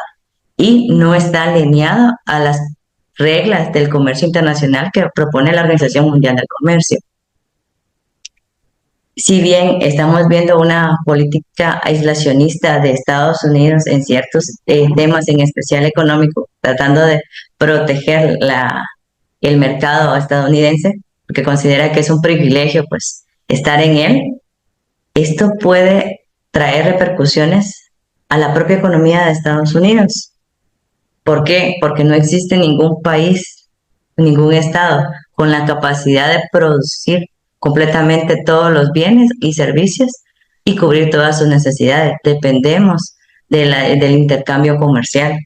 Y no está alineado a las reglas del comercio internacional que propone la Organización Mundial del Comercio. Si bien estamos viendo una política aislacionista de Estados Unidos en ciertos temas, en especial económico, tratando de proteger el mercado estadounidense, porque considera que es un privilegio pues estar en él, esto puede traer repercusiones a la propia economía de Estados Unidos. ¿Por qué? Porque no existe ningún país, ningún estado con la capacidad de producir completamente todos los bienes y servicios y cubrir todas sus necesidades. Dependemos del intercambio comercial.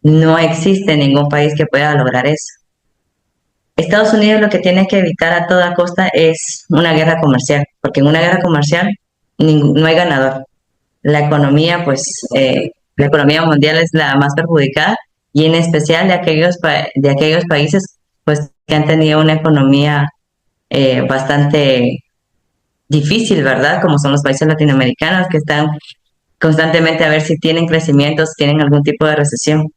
No existe ningún país que pueda lograr eso. Estados Unidos lo que tiene que evitar a toda costa es una guerra comercial, porque en una guerra comercial no hay ganador. La economía, la economía mundial es la más perjudicada y en especial de aquellos países pues que han tenido una economía bastante difícil, ¿verdad? Como son los países latinoamericanos que están constantemente a ver si tienen crecimiento, si tienen algún tipo de recesión.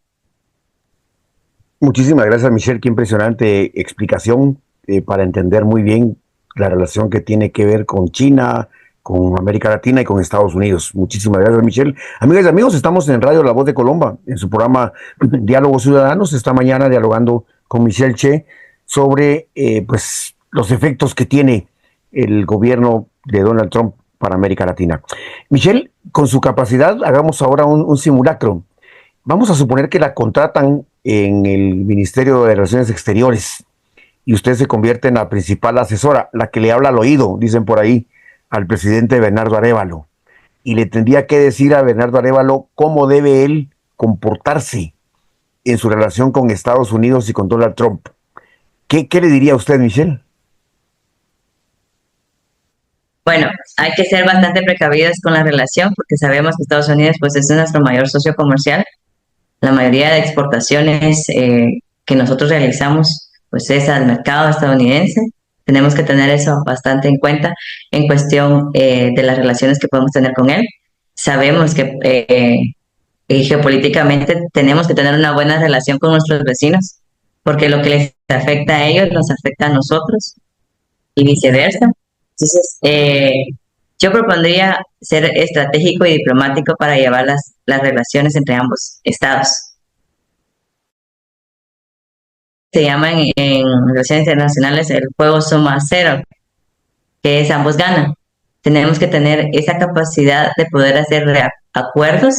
Muchísimas gracias, Michelle. Qué impresionante explicación para entender muy bien la relación que tiene que ver con China, con América Latina y con Estados Unidos. Muchísimas gracias, Michelle. Amigas y amigos, estamos en Radio La Voz de Colombia, en su programa Diálogos Ciudadanos. Esta mañana dialogando con Michelle Che sobre pues los efectos que tiene el gobierno de Donald Trump para América Latina. Michelle, con su capacidad, hagamos ahora un simulacro. Vamos a suponer que la contratan en el Ministerio de Relaciones Exteriores y usted se convierte en la principal asesora, la que le habla al oído, dicen por ahí, al presidente Bernardo Arévalo. Y le tendría que decir a Bernardo Arévalo cómo debe él comportarse en su relación con Estados Unidos y con Donald Trump. ¿Qué le diría a usted, Michelle? Bueno, hay que ser bastante precavidos con la relación porque sabemos que Estados Unidos pues es nuestro mayor socio comercial. La mayoría de exportaciones que nosotros realizamos pues es al mercado estadounidense. Tenemos que tener eso bastante en cuenta en cuestión de las relaciones que podemos tener con él. Sabemos que geopolíticamente tenemos que tener una buena relación con nuestros vecinos, porque lo que les afecta a ellos nos afecta a nosotros y viceversa. Entonces, yo propondría ser estratégico y diplomático para llevar las relaciones entre ambos estados. Se llama en relaciones internacionales el juego suma cero, que es ambos ganan. Tenemos que tener esa capacidad de poder hacer acuerdos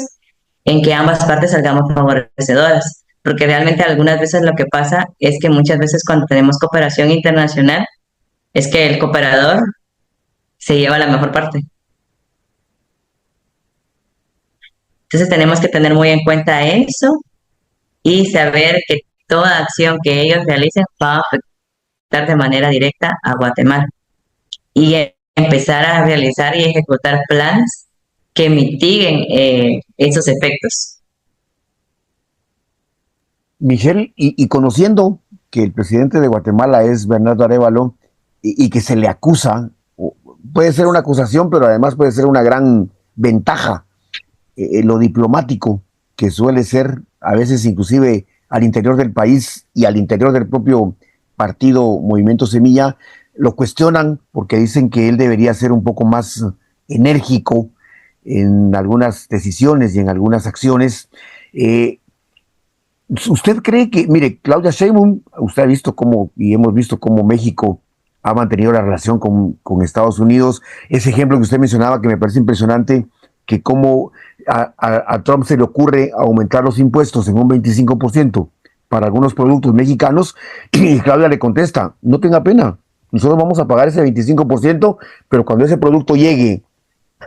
en que ambas partes salgamos favorecedoras, porque realmente algunas veces lo que pasa es que muchas veces cuando tenemos cooperación internacional es que el cooperador se lleva la mejor parte. Entonces tenemos que tener muy en cuenta eso y saber que toda acción que ellos realicen va a afectar de manera directa a Guatemala y empezar a realizar y ejecutar planes que mitiguen esos efectos. Michelle, y conociendo que el presidente de Guatemala es Bernardo Arévalo y que se le acusa, puede ser una acusación, pero además puede ser una gran ventaja, lo diplomático que suele ser a veces inclusive al interior del país y al interior del propio partido Movimiento Semilla, lo cuestionan porque dicen que él debería ser un poco más enérgico en algunas decisiones y en algunas acciones. ¿Usted cree que, mire, Claudia Sheinbaum, usted ha visto cómo, y hemos visto cómo México ha mantenido la relación con Estados Unidos? Ese ejemplo que usted mencionaba que me parece impresionante, que cómo a Trump se le ocurre aumentar los impuestos en un 25% para algunos productos mexicanos, y Claudia le contesta, no tenga pena, nosotros vamos a pagar ese 25%, pero cuando ese producto llegue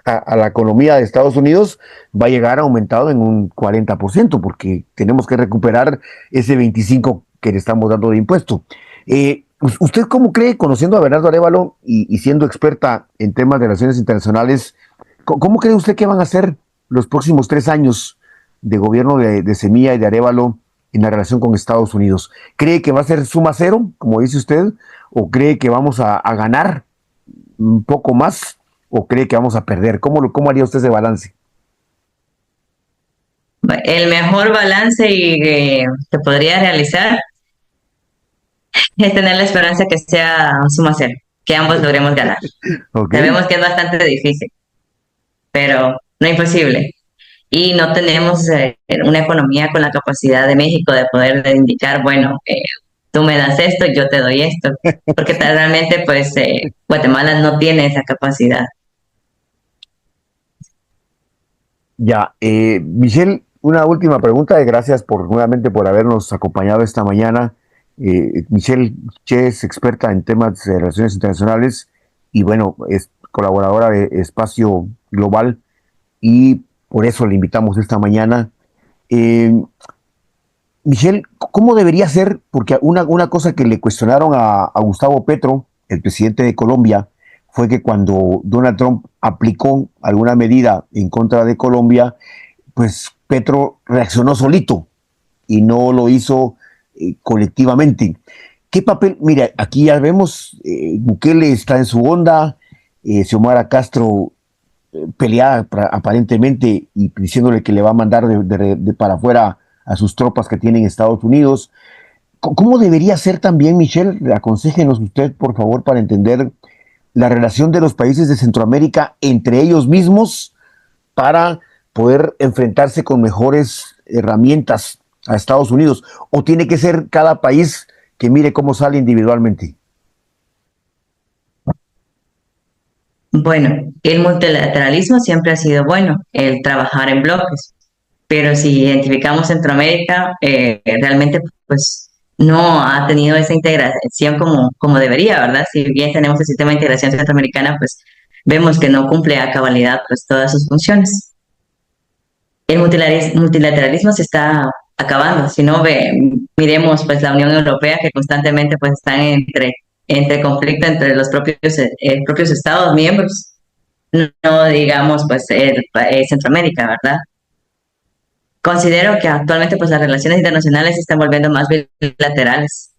a la economía de Estados Unidos, va a llegar aumentado en un 40%, porque tenemos que recuperar ese 25% que le estamos dando de impuesto. ¿Usted cómo cree, conociendo a Bernardo Arévalo y siendo experta en temas de relaciones internacionales, cómo cree usted que van a hacer los próximos 3 años de gobierno de Semilla y de Arévalo en la relación con Estados Unidos? ¿Cree que va a ser suma cero, como dice usted, o cree que vamos a ganar un poco más, o cree que vamos a perder? ¿Cómo haría usted ese balance? El mejor balance que podría realizar es tener la esperanza que sea suma cero, que ambos logremos ganar. Ok, Sabemos que es bastante difícil, pero no imposible. Y no tenemos una economía con la capacidad de México de poder indicar, bueno, tú me das esto, yo te doy esto, porque realmente pues Guatemala no tiene esa capacidad. ya. Michelle, una última pregunta, y gracias nuevamente por habernos acompañado esta mañana. Michelle Che es experta en temas de relaciones internacionales y bueno, es colaboradora de Espacio Global y por eso le invitamos esta mañana. Eh, Michelle, ¿cómo debería ser? Porque una cosa que le cuestionaron a Gustavo Petro, el presidente de Colombia, fue que cuando Donald Trump aplicó alguna medida en contra de Colombia, pues Petro reaccionó solito y no lo hizo colectivamente. ¿Qué papel? Mira, aquí ya vemos, Bukele está en su onda, Xiomara Castro pelea aparentemente y diciéndole que le va a mandar para afuera a sus tropas que tienen en Estados Unidos. ¿Cómo debería ser también, Michelle? Aconséjenos usted, por favor, para entender la relación de los países de Centroamérica entre ellos mismos para poder enfrentarse con mejores herramientas a Estados Unidos. ¿O tiene que ser cada país que mire cómo sale individualmente? Bueno, el multilateralismo siempre ha sido bueno, el trabajar en bloques, pero si identificamos Centroamérica, realmente pues no ha tenido esa integración como debería, ¿verdad? Si bien tenemos el sistema de integración centroamericana, pues vemos que no cumple a cabalidad pues todas sus funciones. El multilateralismo se está acabando. Si no miremos pues la Unión Europea que constantemente pues están entre conflicto entre los propios Estados miembros, no digamos pues Centroamérica, ¿verdad? Considero que actualmente pues las relaciones internacionales se están volviendo más bilaterales.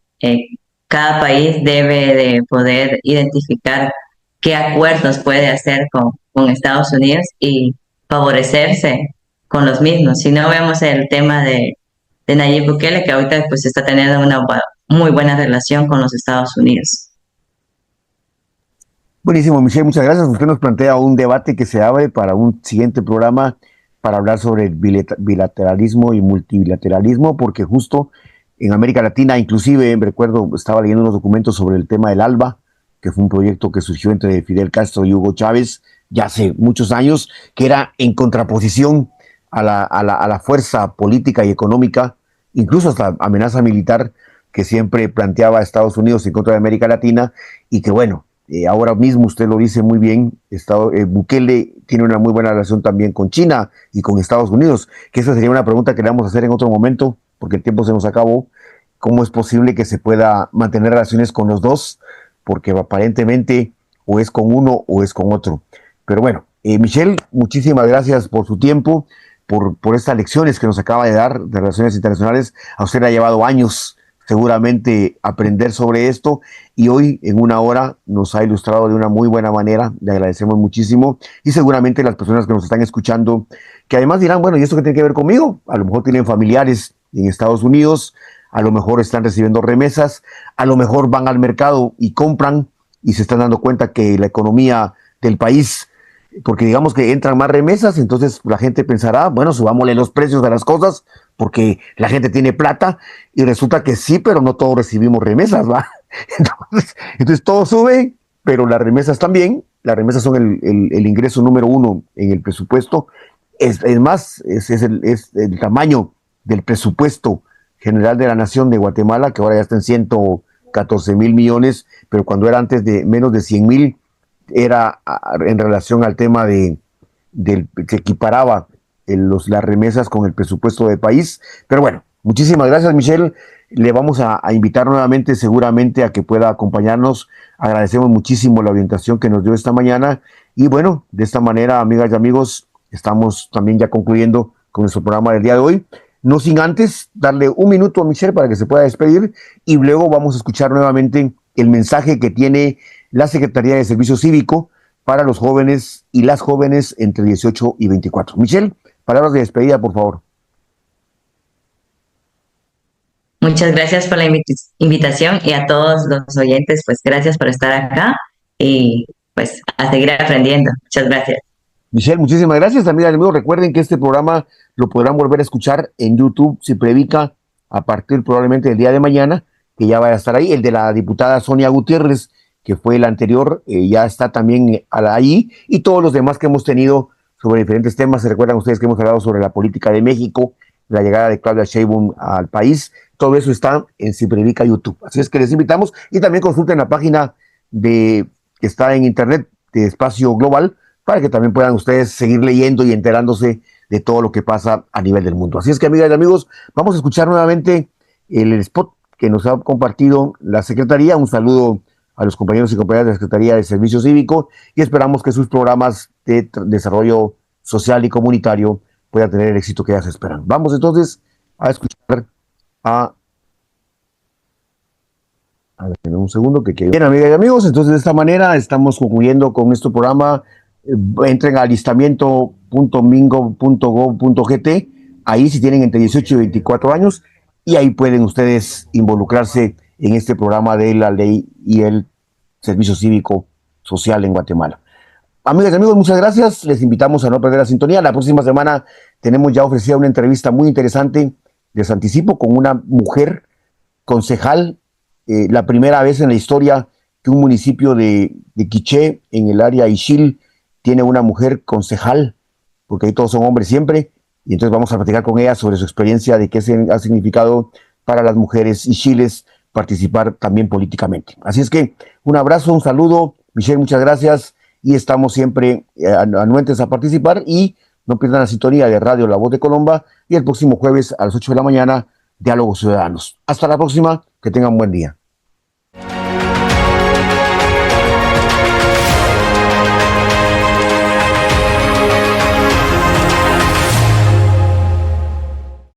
Cada país debe de poder identificar qué acuerdos puede hacer con Estados Unidos y favorecerse con los mismos. Si no vemos el tema de Nayib Bukele, que ahorita pues está teniendo una muy buena relación con los Estados Unidos. Buenísimo, Michelle, muchas gracias. Usted nos plantea un debate que se abre para un siguiente programa para hablar sobre el bilateralismo y multilateralismo, porque justo en América Latina, inclusive, recuerdo, estaba leyendo unos documentos sobre el tema del ALBA, que fue un proyecto que surgió entre Fidel Castro y Hugo Chávez ya hace muchos años, que era en contraposición a la fuerza política y económica, incluso hasta amenaza militar que siempre planteaba Estados Unidos en contra de América Latina, y que bueno, ahora mismo usted lo dice muy bien, Bukele tiene una muy buena relación también con China y con Estados Unidos, que esa sería una pregunta que le vamos a hacer en otro momento, porque el tiempo se nos acabó. ¿Cómo es posible que se pueda mantener relaciones con los dos? Porque aparentemente o es con uno o es con otro. Pero bueno, Michelle, muchísimas gracias por su tiempo, por estas lecciones que nos acaba de dar de relaciones internacionales. A usted le ha llevado años seguramente aprender sobre esto y hoy en una hora nos ha ilustrado de una muy buena manera. Le agradecemos muchísimo y seguramente las personas que nos están escuchando, que además dirán, bueno, ¿y esto qué tiene que ver conmigo? A lo mejor tienen familiares en Estados Unidos, a lo mejor están recibiendo remesas, a lo mejor van al mercado y compran y se están dando cuenta que la economía del país, porque digamos que entran más remesas, entonces la gente pensará, bueno, subámosle los precios de las cosas porque la gente tiene plata y resulta que sí, pero no todos recibimos remesas, ¿va? Entonces todo sube, pero las remesas también. Las remesas son el ingreso número uno en el presupuesto. Es más, es el tamaño del presupuesto general de la nación de Guatemala, que ahora ya está en 114 mil millones, pero cuando era antes de menos de 100 mil, era en relación al tema se equiparaba las remesas con el presupuesto del país. Pero bueno, muchísimas gracias, Michelle. Le vamos a invitar nuevamente seguramente a que pueda acompañarnos. Agradecemos muchísimo la orientación que nos dio esta mañana. Y bueno, de esta manera, amigas y amigos, estamos también ya concluyendo con nuestro programa del día de hoy. No sin antes darle un minuto a Michelle para que se pueda despedir y luego vamos a escuchar nuevamente el mensaje que tiene la Secretaría de Servicio Cívico para los jóvenes y las jóvenes entre 18 y 24. Michelle, palabras de despedida, por favor. Muchas gracias por la invitación y a todos los oyentes, pues gracias por estar acá y pues a seguir aprendiendo. Muchas gracias. Michelle, muchísimas gracias. También, amigos, recuerden que este programa lo podrán volver a escuchar en YouTube, si predica, a partir probablemente del día de mañana, que ya va a estar ahí. El de la diputada Sonia Gutiérrez, que fue el anterior, ya está también ahí, y todos los demás que hemos tenido sobre diferentes temas. Se recuerdan ustedes que hemos hablado sobre la política de México, la llegada de Claudia Sheinbaum al país. Todo eso está en Si Predica YouTube. Así es que les invitamos y también consulten la página que está en internet de Espacio Global, para que también puedan ustedes seguir leyendo y enterándose de todo lo que pasa a nivel del mundo. Así es que, amigas y amigos, vamos a escuchar nuevamente el spot que nos ha compartido la Secretaría. Un saludo a los compañeros y compañeras de la Secretaría de Servicio Cívico y esperamos que sus programas de desarrollo social y comunitario puedan tener el éxito que ellas esperan. Vamos entonces a escuchar a ver, un segundo que quede. Bien, amigas y amigos, entonces de esta manera estamos concluyendo con nuestro programa. Entren a alistamiento.mingo.gov.gt, ahí si tienen entre 18 y 24 años, y ahí pueden ustedes involucrarse en este programa de la ley y el servicio cívico social en Guatemala. Amigas y amigos, muchas gracias. Les invitamos a no perder la sintonía. La próxima semana tenemos ya ofrecida una entrevista muy interesante, les anticipo, con una mujer concejal, la primera vez en la historia que un municipio de Quiché, en el área Ixil, tiene una mujer concejal, porque ahí todos son hombres siempre, y entonces vamos a platicar con ella sobre su experiencia de qué ha significado para las mujeres Ixiles participar también políticamente. Así es que un abrazo, un saludo, Michelle, muchas gracias, y estamos siempre anuentes a participar, y no pierdan la sintonía de Radio La Voz de Colomba, y el próximo jueves a las 8 de la mañana, Diálogos Ciudadanos. Hasta la próxima, que tengan un buen día.